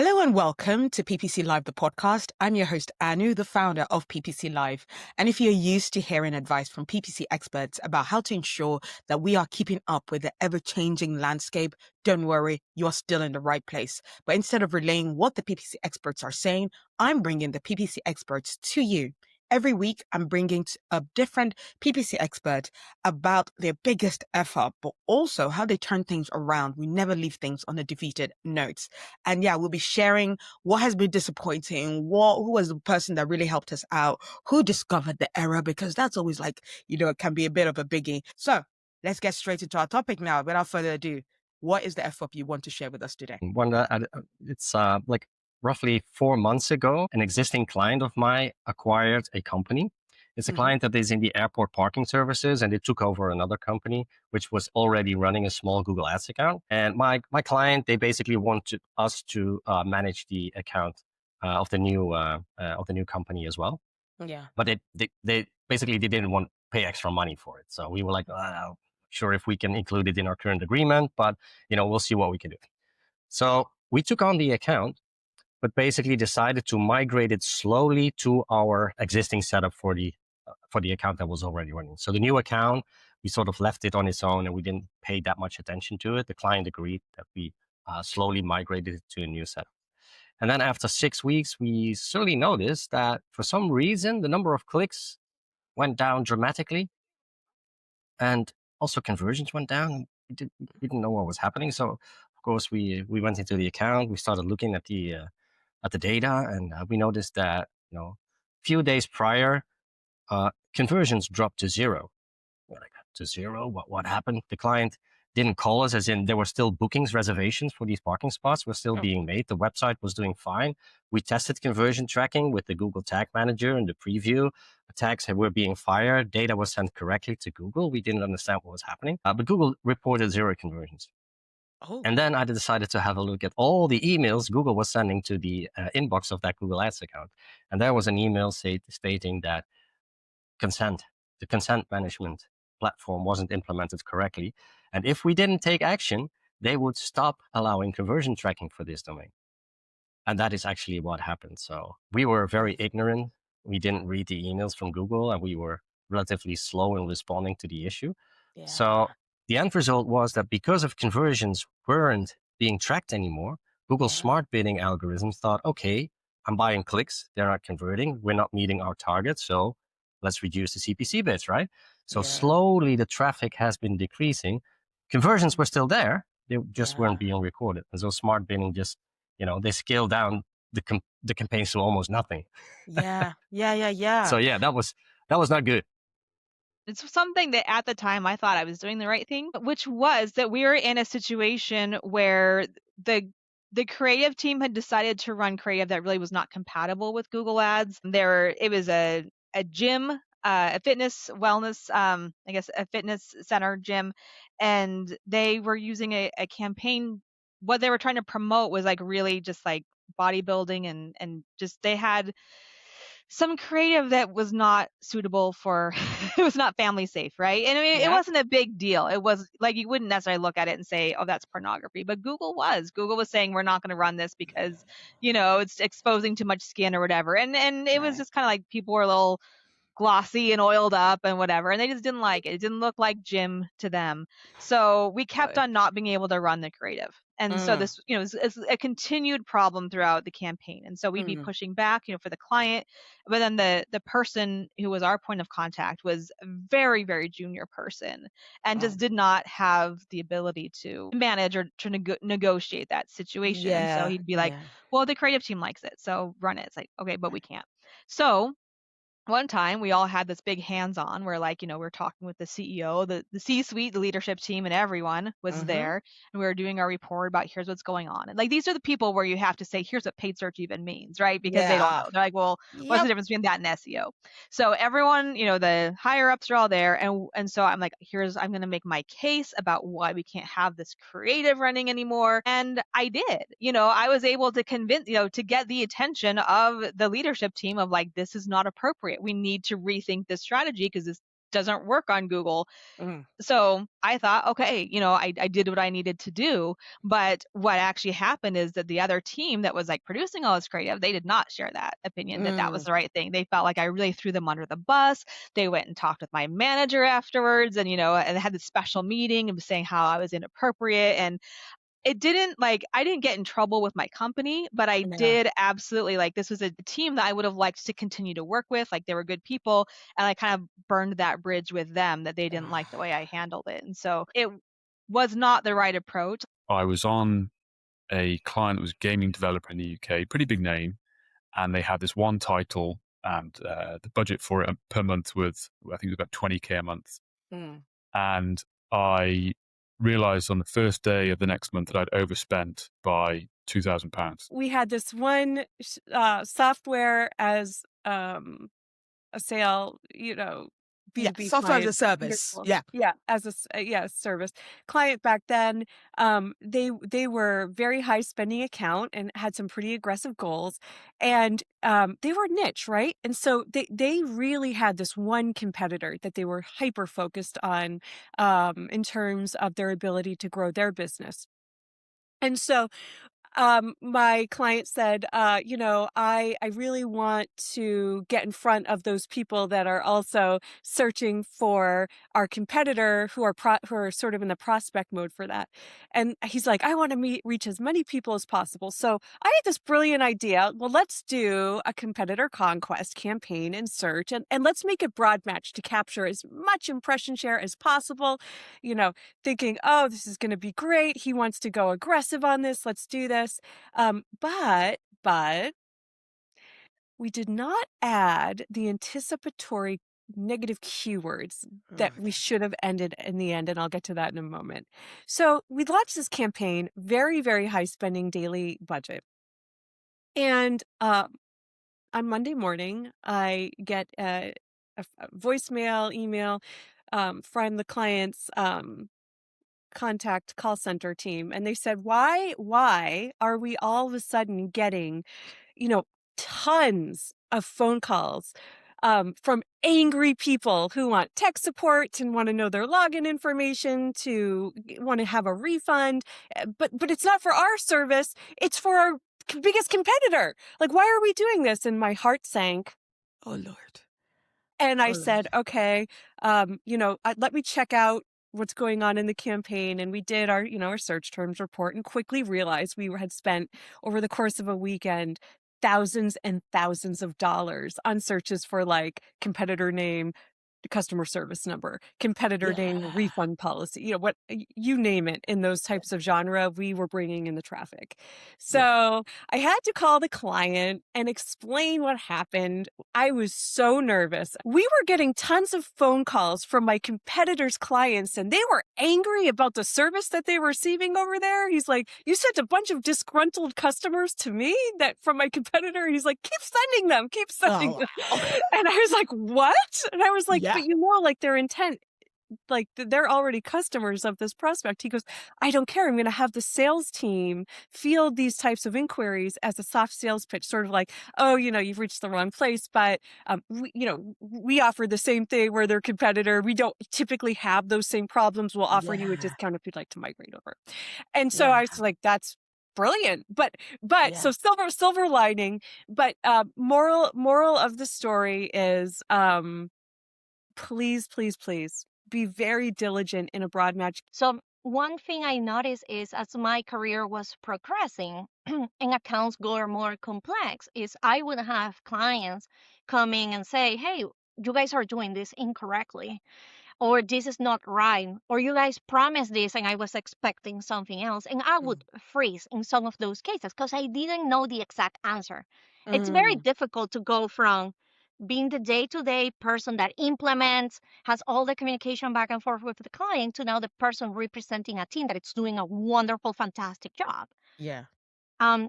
Hello and welcome to PPC Live The Podcast. I'm your host, Anu, the founder of PPC Live. And if you're used to hearing advice from PPC experts about how to ensure that we are keeping up with the ever-changing landscape, don't worry, you're still in the right place. But instead of relaying what the PPC experts are saying, I'm bringing the PPC experts to you. Every week, I'm bringing a different PPC expert about their biggest F-up, but also how they turn things around. We never leave things on a defeated note. And yeah, we'll be sharing what has been disappointing, who was the person that really helped us out, who discovered the error, because that's always it can be a bit of a biggie. So let's get straight into our topic now. Without further ado, what is the F-up you want to share with us today? It's roughly 4 months ago, an existing client of mine acquired a company. It's a client that is in the airport parking services, and they took over another company, which was already running a small Google Ads account. And my client, they basically wanted us to manage the account of the new company as well. Yeah. But they basically didn't want to pay extra money for it. So we were like, sure, if we can include it in our current agreement, but we'll see what we can do. So we took on the account, but basically decided to migrate it slowly to our existing setup for the account that was already running. So the new account, we sort of left it on its own and we didn't pay that much attention to it. The client agreed that we slowly migrated it to a new setup. And then after 6 weeks, we suddenly noticed that for some reason, the number of clicks went down dramatically. And also conversions went down. We didn't know what was happening. So of course we went into the account, we started looking at the data, and we noticed that a few days prior, conversions dropped to zero. We're like, to zero? What happened? The client didn't call us, as in there were still bookings, reservations for these parking spots were still being made. The website was doing fine. We tested conversion tracking with the Google Tag Manager and the preview. The tags were being fired. Data was sent correctly to Google. We didn't understand what was happening, but Google reported zero conversions. And then I decided to have a look at all the emails Google was sending to the inbox of that Google Ads account. And there was an email stating that the consent management platform wasn't implemented correctly. And if we didn't take action, they would stop allowing conversion tracking for this domain. And that is actually what happened. So we were very ignorant. We didn't read the emails from Google, and we were relatively slow in responding to the issue. Yeah. So the end result was that because of conversions weren't being tracked anymore, Google's smart bidding algorithms thought, okay, I'm buying clicks. They're not converting. We're not meeting our target. So let's reduce the CPC bids, right? So slowly the traffic has been decreasing. Conversions were still there. They just weren't being recorded. And so smart bidding just, they scaled down the campaigns to almost nothing. Yeah. So yeah, that was not good. It's something that at the time I thought I was doing the right thing, which was that we were in a situation where the creative team had decided to run creative that really was not compatible with Google Ads. It was a gym, a fitness wellness, a fitness center gym, and they were using a campaign. What they were trying to promote was really just bodybuilding and just they had some creative that was not suitable for, it was not family safe, right? And I mean, it wasn't a big deal. It was you wouldn't necessarily look at it and say, oh, that's pornography. But Google was saying, we're not going to run this because, it's exposing too much skin or whatever. And it was just kind of people were a little glossy and oiled up and whatever. And they just didn't like it. It didn't look like gym to them. So we kept on not being able to run the creative. And so this, is a continued problem throughout the campaign. And so we'd be pushing back, for the client. But then the person who was our point of contact was a very, very junior person and just did not have the ability to manage or to negotiate that situation. And so he'd be like, well, the creative team likes it, so run it. It's like, okay, but we can't. So one time we all had this big hands-on where we're talking with the CEO, the C-suite, the leadership team, and everyone was there, and we were doing our report about here's what's going on. And these are the people where you have to say, here's what paid search even means, right? Because they don't know. They're like, well, what's the difference between that and SEO? So everyone, the higher ups are all there. And so I'm like, I'm going to make my case about why we can't have this creative running anymore. And I did, I was able to convince, to get the attention of the leadership team of this is not appropriate. We need to rethink this strategy because doesn't work on Google. Mm. So I thought, okay, I did what I needed to do. But what actually happened is that the other team that was like producing all this creative, they did not share that opinion that was Mm. the right thing. They felt like I really threw them under the bus. They went and talked with my manager afterwards, and and had this special meeting and was saying how I was inappropriate. And it didn't I didn't get in trouble with my company, but I Yeah. did absolutely this was a team that I would have liked to continue to work with. They were good people, and I kind of burned that bridge with them that they didn't like the way I handled it. And so it was not the right approach. I was on a client that was a gaming developer in the UK, pretty big name, and they had this one title, and the budget for it per month was, I think it was about 20K a month. Mm. And I realized on the first day of the next month that I'd overspent by £2,000. We had this one software as a sale, B2B Yeah, software as a client. service. Wonderful. Yeah. Yeah, as a service client back then. They were very high spending account and had some pretty aggressive goals, and they were niche, right? And so they really had this one competitor that they were hyper focused on in terms of their ability to grow their business. And so my client said, I really want to get in front of those people that are also searching for our competitor who are sort of in the prospect mode for that. And he's like, I want to reach as many people as possible. So I had this brilliant idea. Well, let's do a competitor conquest campaign in search, and let's make it broad match to capture as much impression share as possible. Thinking, oh, this is going to be great. He wants to go aggressive on this. Let's do this. But we did not add the anticipatory negative keywords that we should have ended in the end, and I'll get to that in a moment. So we launched this campaign, very, very high spending daily budget. And on Monday morning, I get a voicemail, email from the client's contact call center team, and they said, why are we all of a sudden getting tons of phone calls from angry people who want tech support and want to know their login information, to want to have a refund, but it's not for our service, it's for our biggest competitor. Why are we doing this? And my heart sank. Oh, Lord. And I said, okay, let me check out what's going on in the campaign. And we did our search terms report, and quickly realized we had spent over the course of a weekend thousands and thousands of dollars on searches for competitor name, customer service number, competitor name, refund policy, what you name it, in those types of genre, we were bringing in the traffic. So I had to call the client and explain what happened. I was so nervous. We were getting tons of phone calls from my competitors' clients, and they were angry about the service that they were receiving over there. He's like, you sent a bunch of disgruntled customers to me that from my competitor. He's like, keep sending them. And I was like, what? And I was like, but their intent, they're already customers of this prospect. He goes, I don't care. I'm going to have the sales team field these types of inquiries as a soft sales pitch, sort of oh, you've reached the wrong place, but we offer the same thing. We're their competitor. We don't typically have those same problems. We'll offer you a discount if you'd like to migrate over. And so I was like, that's brilliant. But so silver lining, but moral of the story is please be very diligent in a broad match. So one thing I noticed is, as my career was progressing and accounts got more complex, is I would have clients coming and say, hey, you guys are doing this incorrectly, or this is not right, or you guys promised this and I was expecting something else. And I would freeze in some of those cases because I didn't know the exact answer. It's very difficult to go from being the day-to-day person that implements, has all the communication back and forth with the client, to now the person representing a team that is doing a wonderful, fantastic job. Yeah.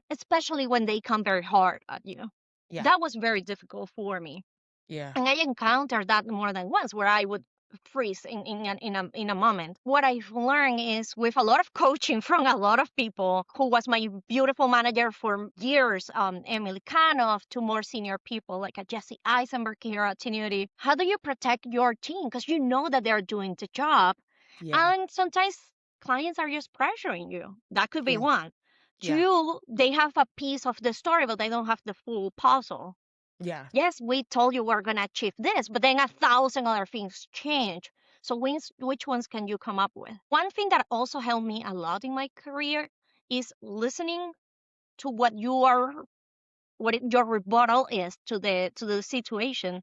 Especially when they come very hard at you. Yeah. That was very difficult for me. Yeah. And I encountered that more than once, where I would freeze in a moment. What I've learned is, with a lot of coaching from a lot of people, who was my beautiful manager for years, Emily Kanov, to more senior people like a Jesse Eisenberg here at Tenuity. How do you protect your team? Because you know that they're doing the job. Yeah. And sometimes clients are just pressuring you. That could be Yeah. one. Yeah. Two, they have a piece of the story, but they don't have the full puzzle. Yeah. Yes, we told you we're going to achieve this, but then 1,000 other things change. So which ones can you come up with? One thing that also helped me a lot in my career is listening to what your rebuttal is to the situation,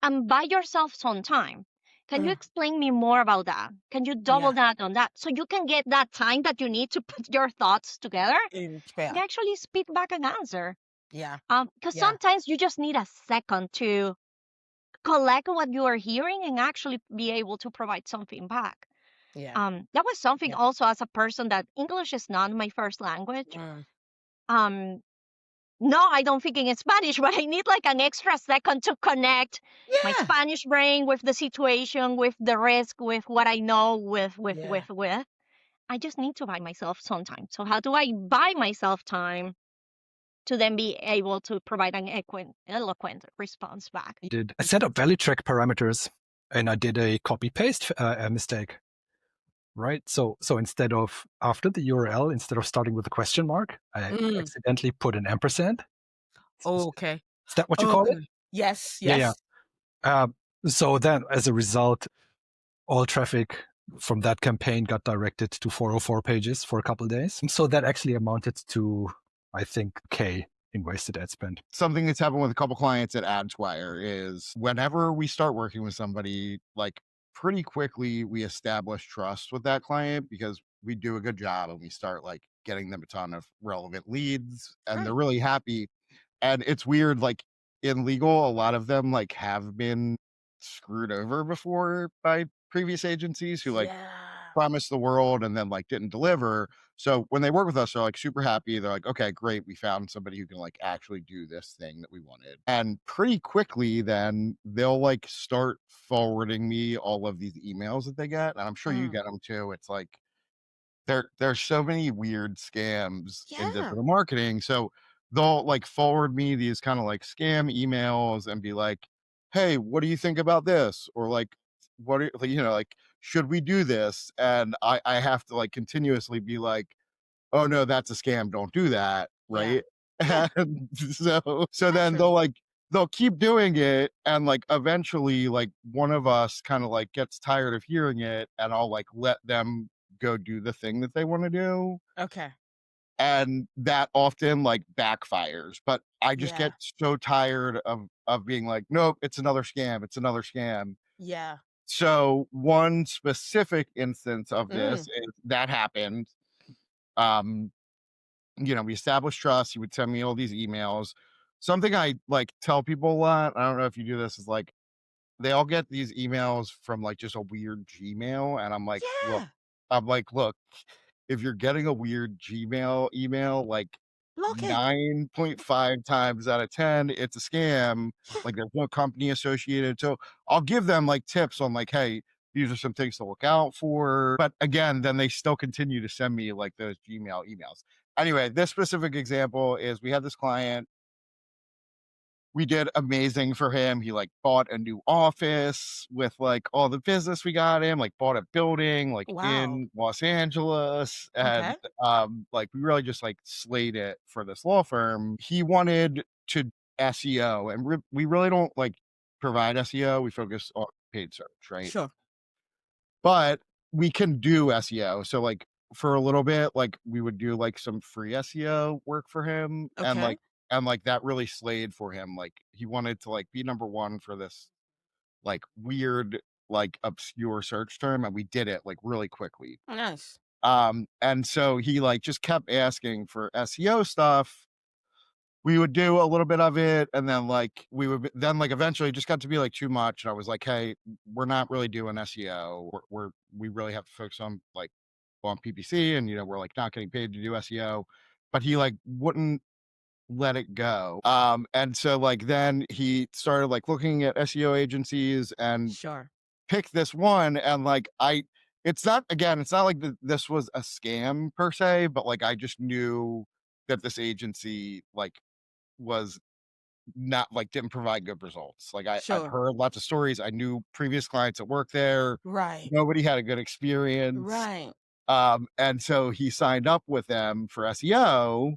and buy yourself some time. Can you explain me more about that? Can you double that on that, so you can get that time that you need to put your thoughts together and actually spit back an answer? Yeah. Because sometimes you just need a second to collect what you are hearing and actually be able to provide something back. Yeah. That was something also, as a person that English is not my first language. No, I don't think in Spanish, but I need like an extra second to connect my Spanish brain with the situation, with the risk, with what I know, with. I just need to buy myself some time. So how do I buy myself time to then be able to provide an eloquent response back? I set up value track parameters, and I did a copy paste mistake. Right. So instead of after the URL, instead of starting with a question mark, I accidentally put an ampersand. Oh, okay. Is that what you call it? Yes. Yeah. So then, as a result, all traffic from that campaign got directed to 404 pages for a couple of days. So that actually amounted to, I think, K in wasted ad spend. Something that's happened with a couple clients at AdSquire is, whenever we start working with somebody, like, pretty quickly we establish trust with that client because we do a good job and we start like getting them a ton of relevant leads, and they're really happy. And it's weird, like in legal, a lot of them like have been screwed over before by previous agencies who like promised the world and then like didn't deliver. So when they work with us, they're like super happy. They're like, okay, great. We found somebody who can like actually do this thing that we wanted. And pretty quickly then they'll like start forwarding me all of these emails that they get. And I'm sure you get them too. It's like, there's so many weird scams in digital marketing. So they'll like forward me these kind of like scam emails and be like, hey, what do you think about this? Or like, what are you know, like, should we do this? And I have to like continuously be like, oh no, that's a scam. Don't do that. Right. And so then they'll keep doing it. And like, eventually like one of us kind of like gets tired of hearing it, and I'll like let them go do the thing that they want to do. Okay. And that often like backfires, but I just get so tired of being like, nope, it's another scam. It's another scam. Yeah. So one specific instance of this is that happened. You know, we established trust. He would send me all these emails. Something I like tell people a lot, I don't know if you do this, is like they all get these emails from like just a weird Gmail, and I'm like, look, if you're getting a weird Gmail email, like 9.5 times out of 10, it's a scam. Like there's no company associated. So I'll give them like tips on like, hey, these are some things to look out for. But again, then they still continue to send me like those Gmail emails. Anyway, this specific example is, we had this client. We did amazing for him. He like bought a new office with like all the business we got him, like bought a building like in Los Angeles. And like we really just like slayed it for this law firm. He wanted to SEO, and we really don't like provide SEO. We focus on paid search, right? Sure. But we can do SEO. So like for a little bit, like we would do like some free SEO work for him. And like that really slayed for him. Like he wanted to like be number one for this like weird, like obscure search term. And we did it like really quickly. Nice. And so he like just kept asking for SEO stuff. We would do a little bit of it. And then like we would then like eventually just got to be like too much. And I was like, hey, we're not really doing SEO. We really have to focus on like on PPC, and you know, we're like not getting paid to do SEO. But he like wouldn't let it go. And so like then he started like looking at SEO agencies, and pick this one. And like, it's not like this was a scam per se, but like, I just knew that this agency like was not like didn't provide good results. Like I'd Sure. heard lots of stories. I knew previous clients that worked there. Right. Nobody had a good experience. Right. And so he signed up with them for SEO.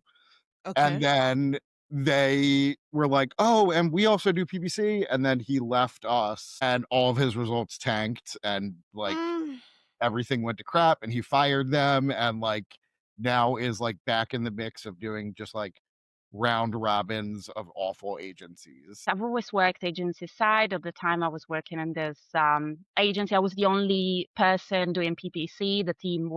Okay. And then they were like, oh, and we also do PPC. And then he left us and all of his results tanked and like everything went to crap and he fired them and like now is like back in the mix of doing just like round robins of awful agencies. I've always worked agency side. At the time I was working in this agency, I was the only person doing PPC. The team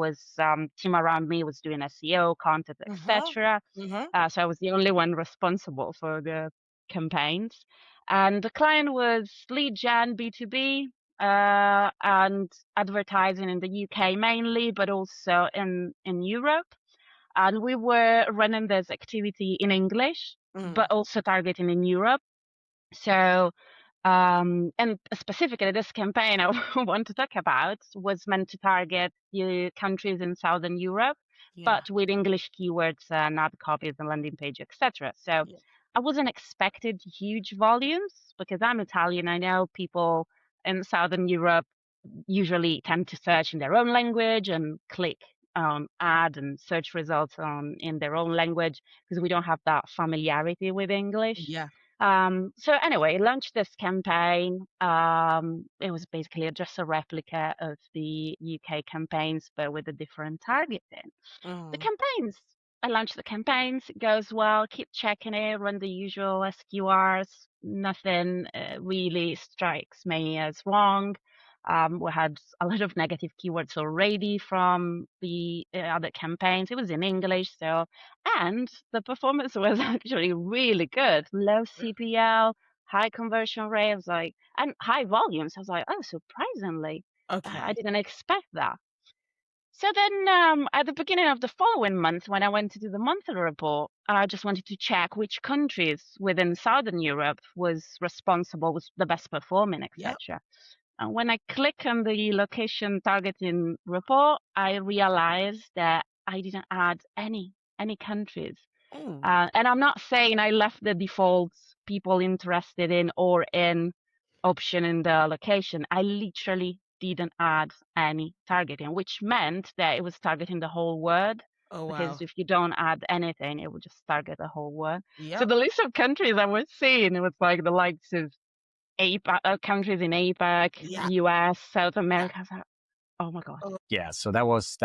around me was doing SEO, content, etc. So I was the only one responsible for the campaigns. And the client was lead gen B2B and advertising in the UK mainly, but also in Europe. And we were running this activity in English, but also targeting in Europe. So, and specifically this campaign I want to talk about was meant to target countries in Southern Europe, but with English keywords and ad copies and landing page, etc. So I wasn't expected huge volumes because I'm Italian. I know people in Southern Europe usually tend to search in their own language and click ad and search results in their own language because we don't have that familiarity with English. So anyway, launched this campaign. It was basically just a replica of the UK campaigns, but with a different targeting. I launched the campaigns, it goes well, keep checking it, run the usual SQRs. Nothing really strikes me as wrong. We had a lot of negative keywords already from the other campaigns. It was in English, and the performance was actually really good. Low CPL, high conversion rate. I was like, and high volumes. I was like, oh, surprisingly, I didn't expect that. So then at the beginning of the following month, when I went to do the monthly report, I just wanted to check which countries within Southern Europe was the best performing, etc. And when I click on the location targeting report, I realized that I didn't add any countries. And I'm not saying I left the default people interested in or in option in the location. I literally didn't add any targeting, which meant that it was targeting the whole word. Because if you don't add anything, it will just target the whole word. So the list of countries I was seeing, it was like the likes of APAC, countries in APAC, US, South America. I was like, oh my God. Yeah. So that was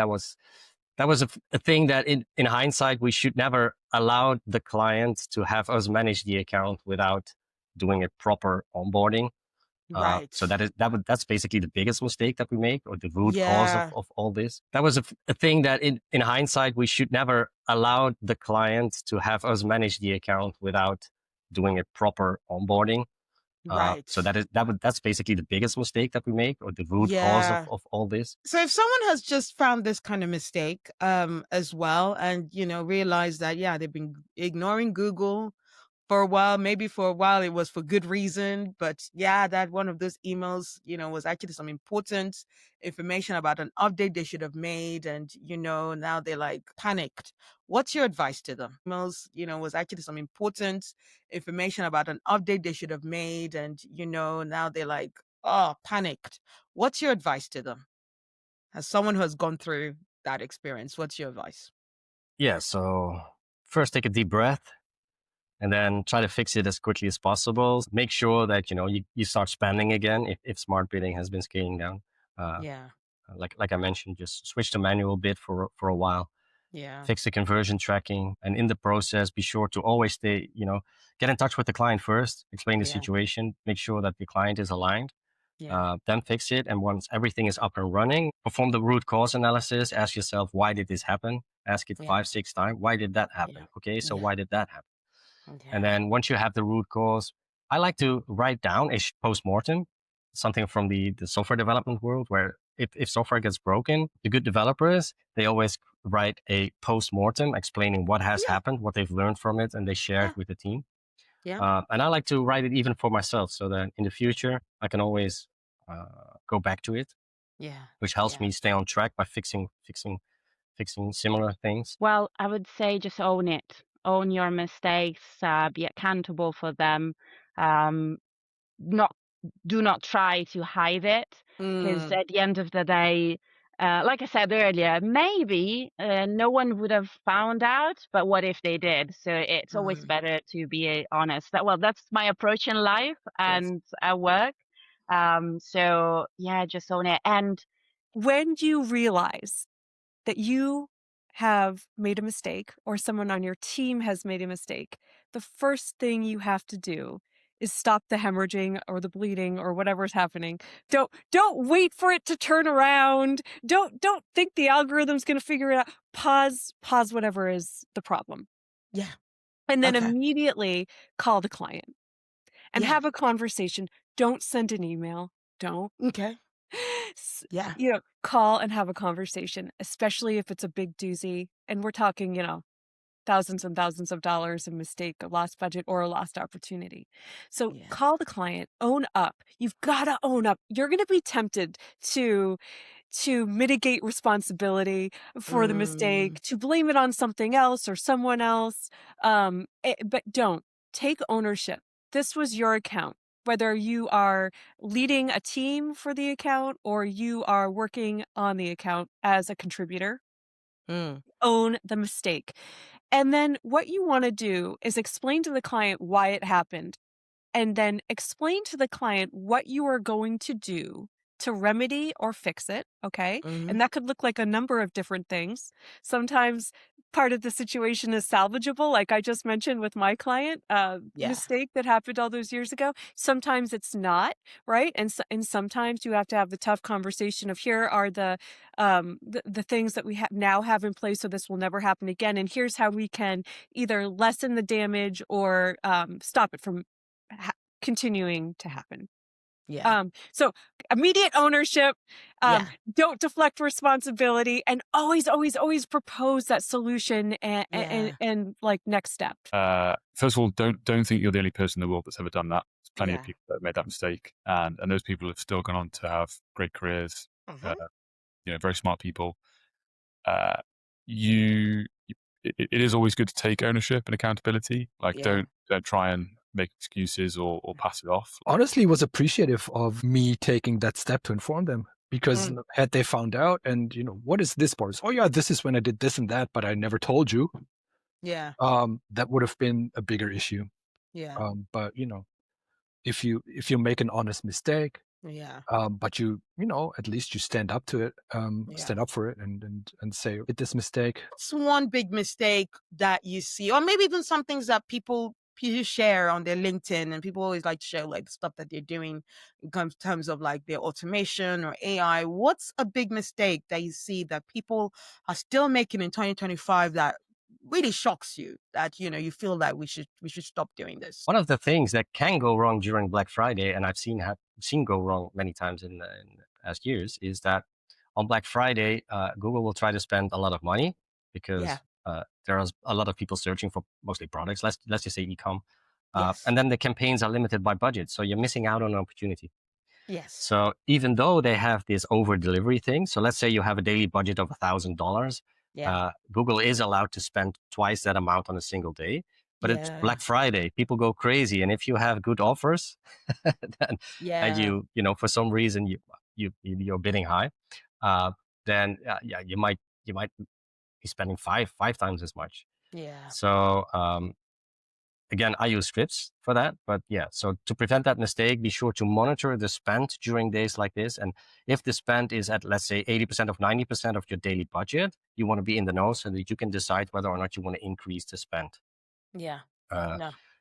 a thing that in hindsight, we should never allow the client to have us manage the account without doing a proper onboarding. So that's basically the biggest mistake that we make, or the root cause of all this. That was a thing that in hindsight, we should never allow the client to have us manage the account without doing a proper onboarding. So that's basically the biggest mistake that we make, or the root cause of all this. So if someone has just found this kind of mistake as well, and realized that they've been ignoring Google for a while, maybe for a while it was for good reason, but that one of those emails was actually some important information about an update they should have made, and now they're like panicked. What's your advice to them? Emails was actually some important information about an update they should have made, and now they're like panicked. What's your advice to them as someone who has gone through that experience? What's your advice? So first take a deep breath and then try to fix it as quickly as possible. Make sure that you start spending again if smart bidding has been scaling down. Like I mentioned, just switch to manual bid for a while. Fix the conversion tracking, and in the process, be sure to always stay, get in touch with the client first, explain the situation, make sure that the client is aligned, then fix it. And once everything is up and running, perform the root cause analysis. Ask yourself, why did this happen? Ask it 5-6 times. Why did that happen? Okay, so why did that happen? And then once you have the root cause, I like to write down a post-mortem, something from the software development world, where if software gets broken, the good developers, they always write a post-mortem explaining what has happened, what they've learned from it, and they share it with the team. And I like to write it even for myself, so that in the future, I can always go back to it, Yeah. which helps me stay on track by fixing similar things. Well, I would say just own it. Own your mistakes. Be accountable for them. Do not try to hide it, because at the end of the day, like I said earlier, maybe no one would have found out, but what if they did? So it's always better to be honest. That's my approach in life and at work. So yeah, just own it. And When you realize that you have made a mistake or someone on your team has made a mistake, the first thing you have to do is stop the hemorrhaging or the bleeding or whatever's happening. Don't wait for it to turn around. Don't think the algorithm's going to figure it out. Pause whatever is the problem. Yeah. And then Okay. immediately call the client and Yeah. have a conversation. Don't send an email. Don't. Okay. Yeah. Call and have a conversation, especially if it's a big doozy. And we're talking, thousands and thousands of dollars in mistake, a lost budget, or a lost opportunity. So call the client, own up. You've got to own up. You're going to be tempted to mitigate responsibility for the mistake, to blame it on something else or someone else. But don't. Take ownership. This was your account. Whether you are leading a team for the account or you are working on the account as a contributor, own the mistake. And then what you want to do is explain to the client why it happened, and then explain to the client what you are going to do to remedy or fix it, okay? And that could look like a number of different things. Sometimes part of the situation is salvageable, like I just mentioned with my client, mistake that happened all those years ago. Sometimes it's not, right? And sometimes you have to have the tough conversation of, here are the things that we now have in place so this will never happen again. And here's how we can either lessen the damage or stop it from continuing to happen. Yeah. So immediate ownership, don't deflect responsibility, and always propose that solution and like next step. First of all, don't think you're the only person in the world that's ever done that. There's plenty of people that have made that mistake, and those people have still gone on to have great careers. Very smart people. It is always good to take ownership and accountability. Like don't try and make excuses or pass it off. Honestly, was appreciative of me taking that step to inform them, because had they found out and, what is this, Boris? Oh yeah, this is when I did this and that, but I never told you. Yeah. That would have been a bigger issue. Yeah. But if you make an honest mistake, but you at least you stand up to it, stand up for it and say, did this mistake. It's one big mistake that you see, or maybe even some things that people share on their LinkedIn, and people always like to share like the stuff that they're doing in terms of like their automation or AI. What's a big mistake that you see that people are still making in 2025 that really shocks you, that you feel that we should stop doing this? One of the things that can go wrong during Black Friday, and I've seen go wrong many times in the past years, is that on Black Friday, Google will try to spend a lot of money because there are a lot of people searching for mostly products. Let's just say e-com, and then the campaigns are limited by budget, so you're missing out on an opportunity. Yes. So even though they have this over delivery thing, so let's say you have a daily budget of $1,000, Google is allowed to spend twice that amount on a single day. But it's Black Friday, people go crazy, and if you have good offers, then, and you for some reason you're bidding high, then you might be spending five times as much. So again, I use scripts for that, but so to prevent that mistake, be sure to monitor the spend during days like this. And if the spend is at, let's say, 80% of 90% of your daily budget, you want to be in the know so that you can decide whether or not you want to increase the spend.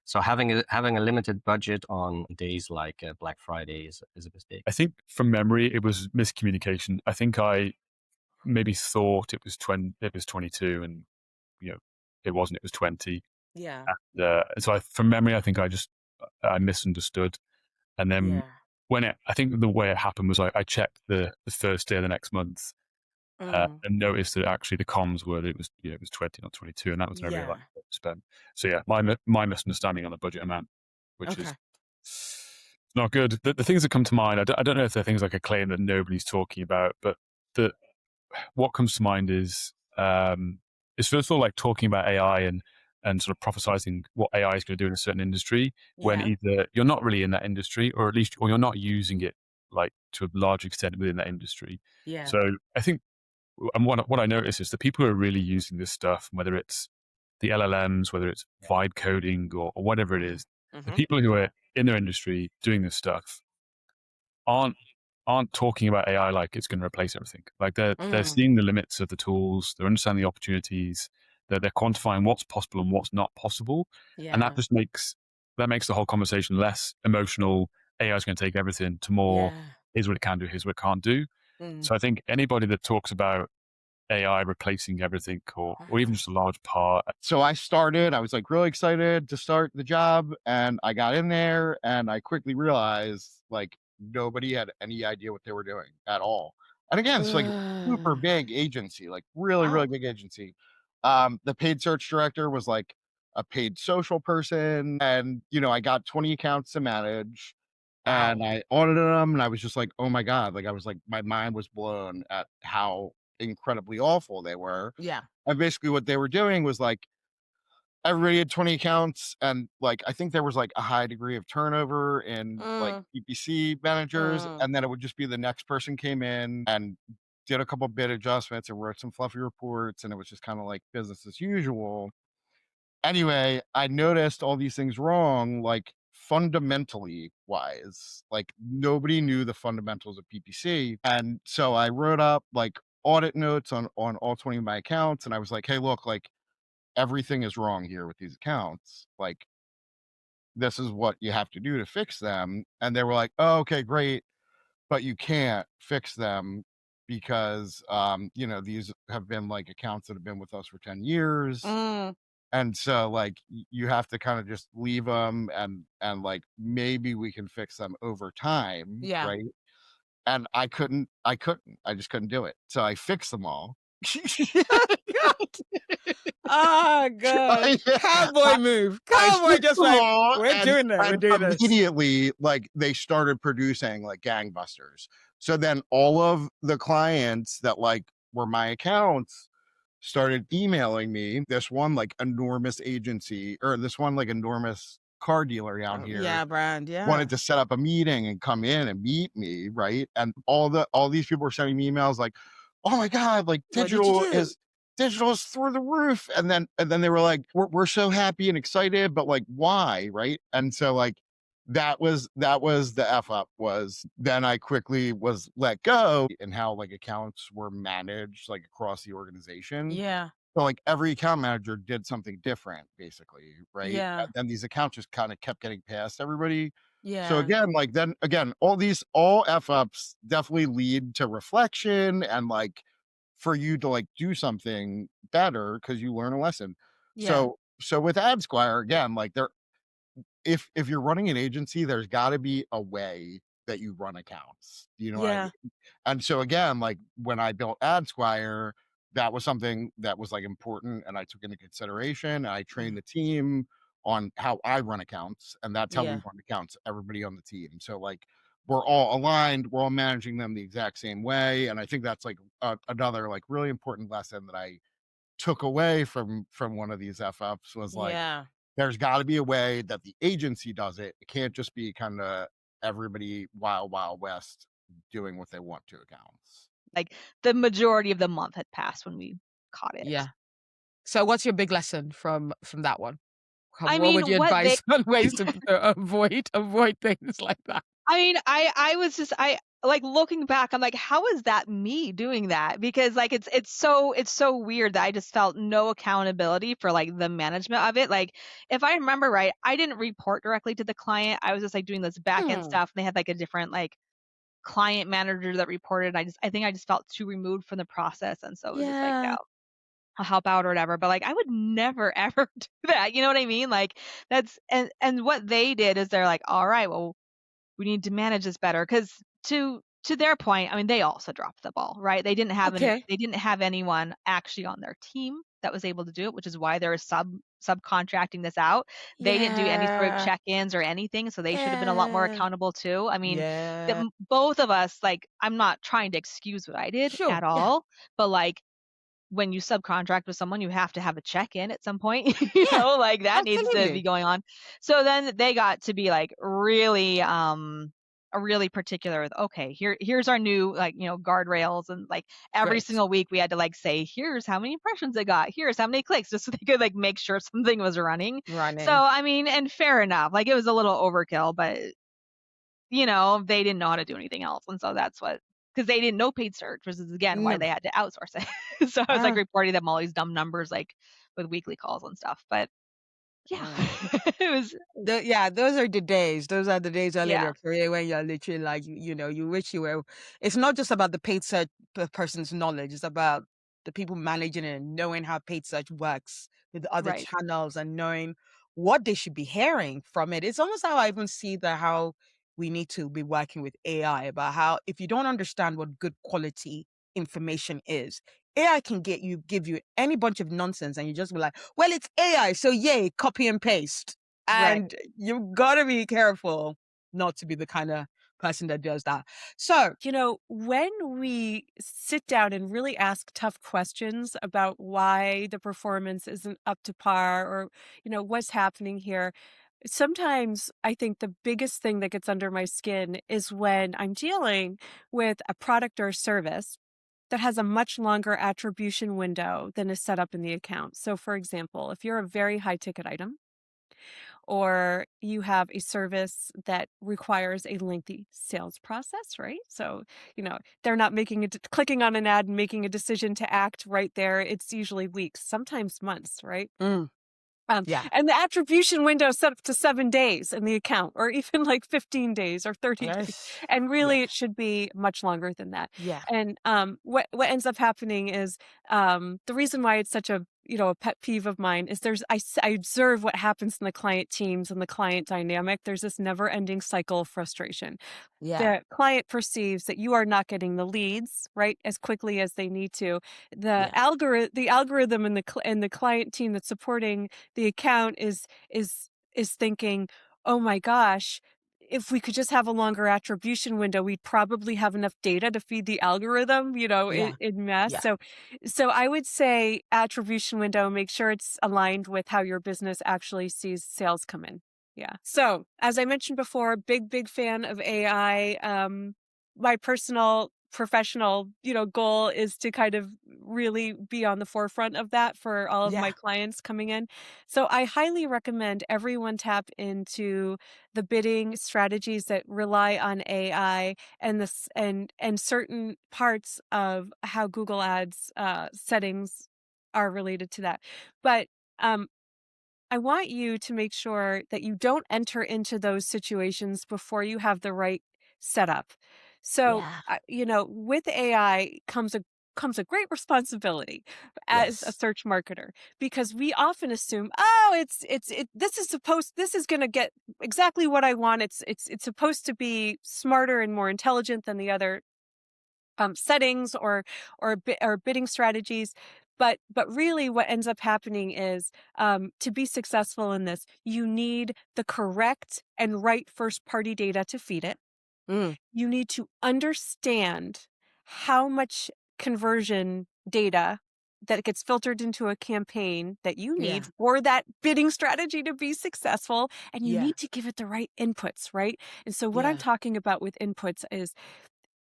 So having a limited budget on days like Black Friday is a mistake. I think from memory, it was miscommunication. I think I maybe thought it was 22, and it wasn't. It was 20. And so from memory, I think I misunderstood, and then I think the way it happened was I checked the first day of the next month and noticed that actually the comms were that it was 20, not 22, and that was never like spend. So my misunderstanding on the budget amount, which is not good. The things that come to mind, I don't know if they're things like a claim that nobody's talking about, but what comes to mind is first of all, like talking about AI and sort of prophesizing what AI is going to do in a certain industry when either you're not really in that industry or you're not using it like to a large extent within that industry. Yeah. So I think, and what I notice is the people who are really using this stuff, whether it's the LLMs, whether it's vibe coding or whatever it is, the people who are in their industry doing this stuff aren't talking about AI like it's going to replace everything. Like they're seeing the limits of the tools, they're understanding the opportunities, they're quantifying what's possible and what's not possible, and that just makes the whole conversation less emotional. AI is going to take everything to more. Here's what it can do. Here's what it can't do. So I think anybody that talks about AI replacing everything or even just a large part. So I was like really excited to start the job, and I got in there and I quickly realized like nobody had any idea what they were doing at all. And again, it's like a super big agency, like really big agency. The paid search director was like a paid social person, and I got 20 accounts to manage. And I audited them, and I was just like, oh my God. Like, I was like, my mind was blown at how incredibly awful they were. Yeah. And basically what they were doing was like, everybody had 20 accounts, and like, I think there was like a high degree of turnover in like PPC managers. And then it would just be the next person came in and did a couple bid adjustments and wrote some fluffy reports. And it was just kind of like business as usual. Anyway, I noticed all these things wrong, like fundamentally wise, like nobody knew the fundamentals of PPC. And so I wrote up like audit notes on all 20 of my accounts. And I was like, hey, look, like everything is wrong here with these accounts. Like, this is what you have to do to fix them. And they were like, oh, okay, great. But you can't fix them because, these have been like accounts that have been with us for 10 years. And so like you have to kind of just leave them and like maybe we can fix them over time. Yeah. Right. And I just couldn't do it. So I fixed them all. Oh God. Cowboy move. Cowboy just like, we're doing that. We're doing this. Immediately, like they started producing like gangbusters. So then all of the clients that like were my accounts started emailing me. This one like enormous agency, or this one like enormous car dealer down here, brand, wanted to set up a meeting and come in and meet me, right? And all these people were sending me emails like, oh my God, like digital is through the roof. And then they were like, we're so happy and excited, but like why, right? And so like that was the F up. Was then I quickly was let go in how like accounts were managed like across the organization. Yeah. So like every account manager did something different, basically, right? Yeah. And then these accounts just kind of kept getting past everybody. Yeah. So again, all F ups definitely lead to reflection and like for you to like do something better because you learn a lesson. Yeah. So with AdSquire, again, like if you're running an agency, there's got to be a way that you run accounts. You know what I mean? And so again, like when I built AdSquire, that was something that was like important and I took into consideration. I trained the team on how I run accounts, and that's how we run accounts, everybody on the team. So like we're all aligned, we're all managing them the exact same way. And I think that's like another like really important lesson that I took away from one of these F ups was like, there's got to be a way that the agency does it. It can't just be kind of everybody wild west doing what they want to accounts. Like the majority of the month had passed when we caught it. Yeah. So what's your big lesson from that one? I what mean, would you advise on ways to avoid things like that? I mean, I was just like looking back, I'm like, how is that me doing that? Because like it's so weird that I just felt no accountability for like the management of it. Like if I remember right, I didn't report directly to the client. I was just like doing this back end stuff, and they had like a different like client manager that reported. I think I just felt too removed from the process, and so it was just like, no, I'll help out or whatever. But like I would never ever do that. You know what I mean? Like that's and what they did is they're like, all right, well, we need to manage this better, because to their point, I mean, they also dropped the ball, right? They didn't have they didn't have anyone actually on their team that was able to do it, which is why they're subcontracting this out. They didn't do any sort of check-ins or anything, so they should have been a lot more accountable too. I mean, both of us, like, I'm not trying to excuse what I did at all, but like, when you subcontract with someone, you have to have a check-in at some point, you know, like that needs to be going on. So then they got to be like really particular with, okay, here's our new, like, you know, guardrails, and like every single week we had to like say, here's how many impressions it got, here's how many clicks, just so they could like make sure something was running. So I mean, and fair enough, like it was a little overkill, but you know, they didn't know how to do anything else, and so that's what, because they didn't know paid search, which is again why they had to outsource it. So I was like reporting them all these dumb numbers, like with weekly calls and stuff. But yeah, it was. Those are the days. Those are the days early in your career when you're literally like, you know, you wish you were. It's not just about the paid search person's knowledge. It's about the people managing it and knowing how paid search works with other channels and knowing what they should be hearing from it. It's almost how I even see how we need to be working with AI, about how if you don't understand what good quality information is, AI can give you any bunch of nonsense, and you just be like, well, it's AI, so yay, copy and paste. And you've got to be careful not to be the kind of person that does that. So, you know, when we sit down and really ask tough questions about why the performance isn't up to par, or, you know, what's happening here, sometimes I think the biggest thing that gets under my skin is when I'm dealing with a product or service that has a much longer attribution window than is set up in the account. So for example, if you're a very high ticket item, or you have a service that requires a lengthy sales process, right? So, you know, they're not clicking on an ad and making a decision to act right there. It's usually weeks, sometimes months, right? And the attribution window is set up to 7 days in the account, or even like 15 days or 30 days. And really it should be much longer than that. And what ends up happening is the reason why it's such a, you know, a pet peeve of mine is I observe what happens in the client teams and the client dynamic. There's this never ending cycle of frustration. The client perceives that you are not getting the leads right as quickly as they need to. The algorithm in the client team that's supporting the account is thinking, oh my gosh, if we could just have a longer attribution window, we'd probably have enough data to feed the algorithm, you know, in mass. So I would say attribution window, make sure it's aligned with how your business actually sees sales come in. So as I mentioned before, big fan of AI. My personal professional, you know, goal is to kind of really be on the forefront of that for all of my clients coming in. So I highly recommend everyone tap into the bidding strategies that rely on AI and and certain parts of how Google Ads settings are related to that. But I want you to make sure that you don't enter into those situations before you have the right setup. So, you know, with AI comes a great responsibility as a search marketer, because we often assume, oh, this is going to get exactly what I want. It's supposed to be smarter and more intelligent than the other settings or bidding strategies. But really what ends up happening is to be successful in this, you need the correct and right first party data to feed it. You need to understand how much conversion data that gets filtered into a campaign that you need for that bidding strategy to be successful. And you need to give it the right inputs, right? And so what I'm talking about with inputs is,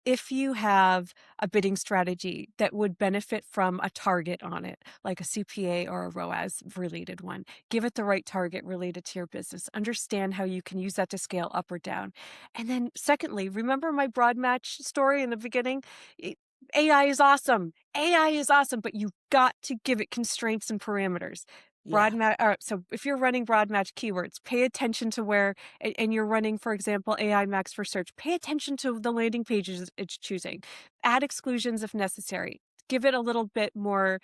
if you have a bidding strategy that would benefit from a target on it, like a CPA or a ROAS related one, give it the right target related to your business. Understand how you can use that to scale up or down. And then secondly, remember my broad match story in the beginning? AI is awesome. AI is awesome, but you've got to give it constraints and parameters. So if you're running broad match keywords, pay attention to where, and you're running, for example, AI Max for search, pay attention to the landing pages it's choosing. Add exclusions if necessary. Give it a little bit more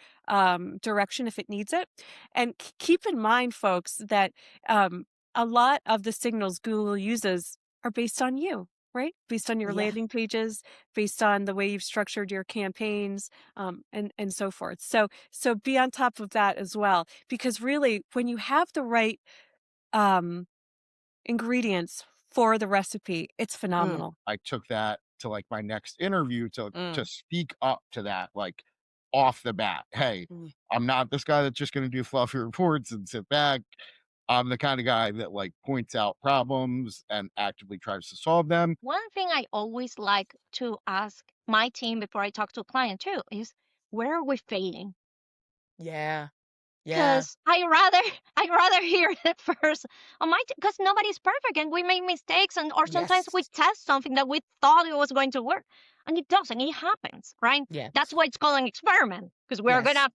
direction if it needs it. And keep in mind, folks, that a lot of the signals Google uses are based on you. right? Based on your landing pages, based on the way you've structured your campaigns, and so forth. So be on top of that as well, because really, when you have the right ingredients for the recipe, it's phenomenal. I took that to like my next interview to speak up to that, like off the bat. Hey, I'm not this guy that's just going to do fluffy reports and sit back. I'm the kind of guy that like points out problems and actively tries to solve them. One thing I always like to ask my team before I talk to a client too is, where are we failing? Yeah. Because I rather hear it first on my because nobody's perfect and we make mistakes, or sometimes we test something that we thought it was going to work and it doesn't. It happens, right? Yeah. That's why it's called an experiment, because we're gonna,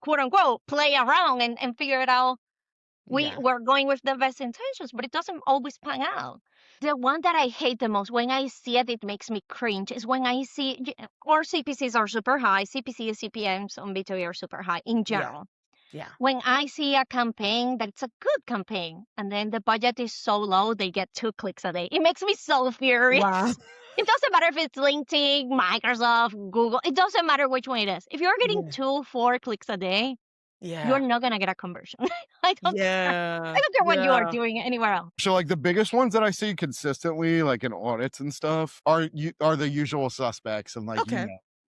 quote unquote, play around and figure it out. We're going with the best intentions, but it doesn't always pan out. The one that I hate the most, when I see it, it makes me cringe, is when I see our CPCs are super high. CPCs, CPMs on B2B are super high in general. Yeah. When I see a campaign that it's a good campaign and then the budget is so low, they get 2 clicks a day. It makes me so furious. Wow. It doesn't matter if it's LinkedIn, Microsoft, Google. It doesn't matter which one it is. If you're getting 2-4 clicks a day, you're not going to get a conversion. I don't care what you are doing anywhere else. So like the biggest ones that I see consistently, like in audits and stuff, are the usual suspects. And like,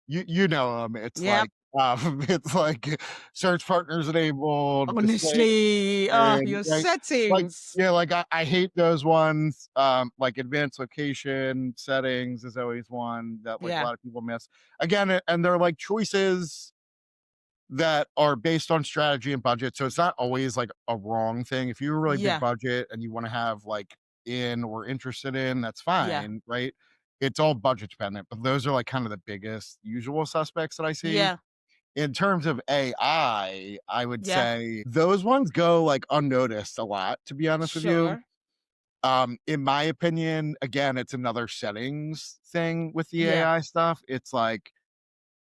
you know them. It's like, it's like search partners enabled. Honestly, your settings. Like I hate those ones. Like advanced location settings is always one that like a lot of people miss. Again, and they're like choices that are based on strategy and budget. So it's not always like a wrong thing. If you have a really big budget and you want to have like in or interested in, that's fine, right? It's all budget dependent, but those are like kind of the biggest usual suspects that I see. Yeah. In terms of AI, I would say those ones go like unnoticed a lot, to be honest with you. In my opinion, again, it's another settings thing with the AI stuff. It's like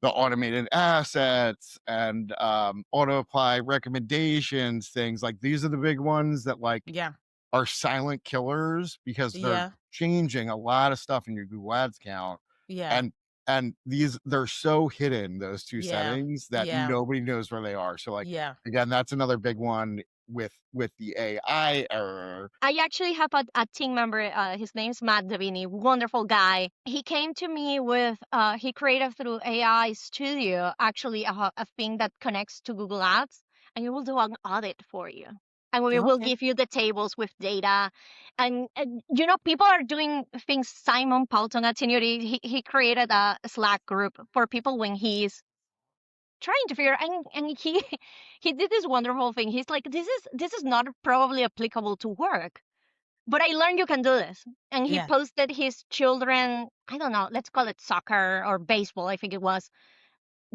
the automated assets and auto apply recommendations, things like these are the big ones that like are silent killers because they're changing a lot of stuff in your Google Ads count. And these, they're so hidden, those 2 settings, that nobody knows where they are. So like, again, that's another big one with the AI error. I actually have a team member, his name's Matt Davini, wonderful guy. He came to me with, he created through AI Studio, actually a thing that connects to Google Ads, and it will do an audit for you. And we will give you the tables with data. And you know, people are doing things. Simon Paulton at Tenuity, he created a Slack group for people when he's trying to figure, and he did this wonderful thing. He's like, this is not probably applicable to work, but I learned you can do this. And he posted his children, I don't know, let's call it soccer or baseball, I think it was,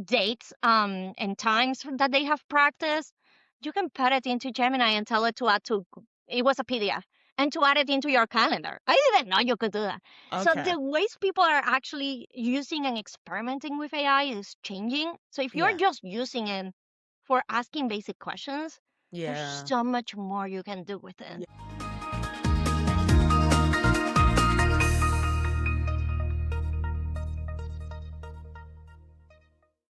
dates and times that they have practiced. You can put it into Gemini and tell it to add to, it was a PDF, and to add it into your calendar. I didn't know you could do that. So the ways people are actually using and experimenting with AI is changing. So if you're just using it for asking basic questions, there's so much more you can do with it.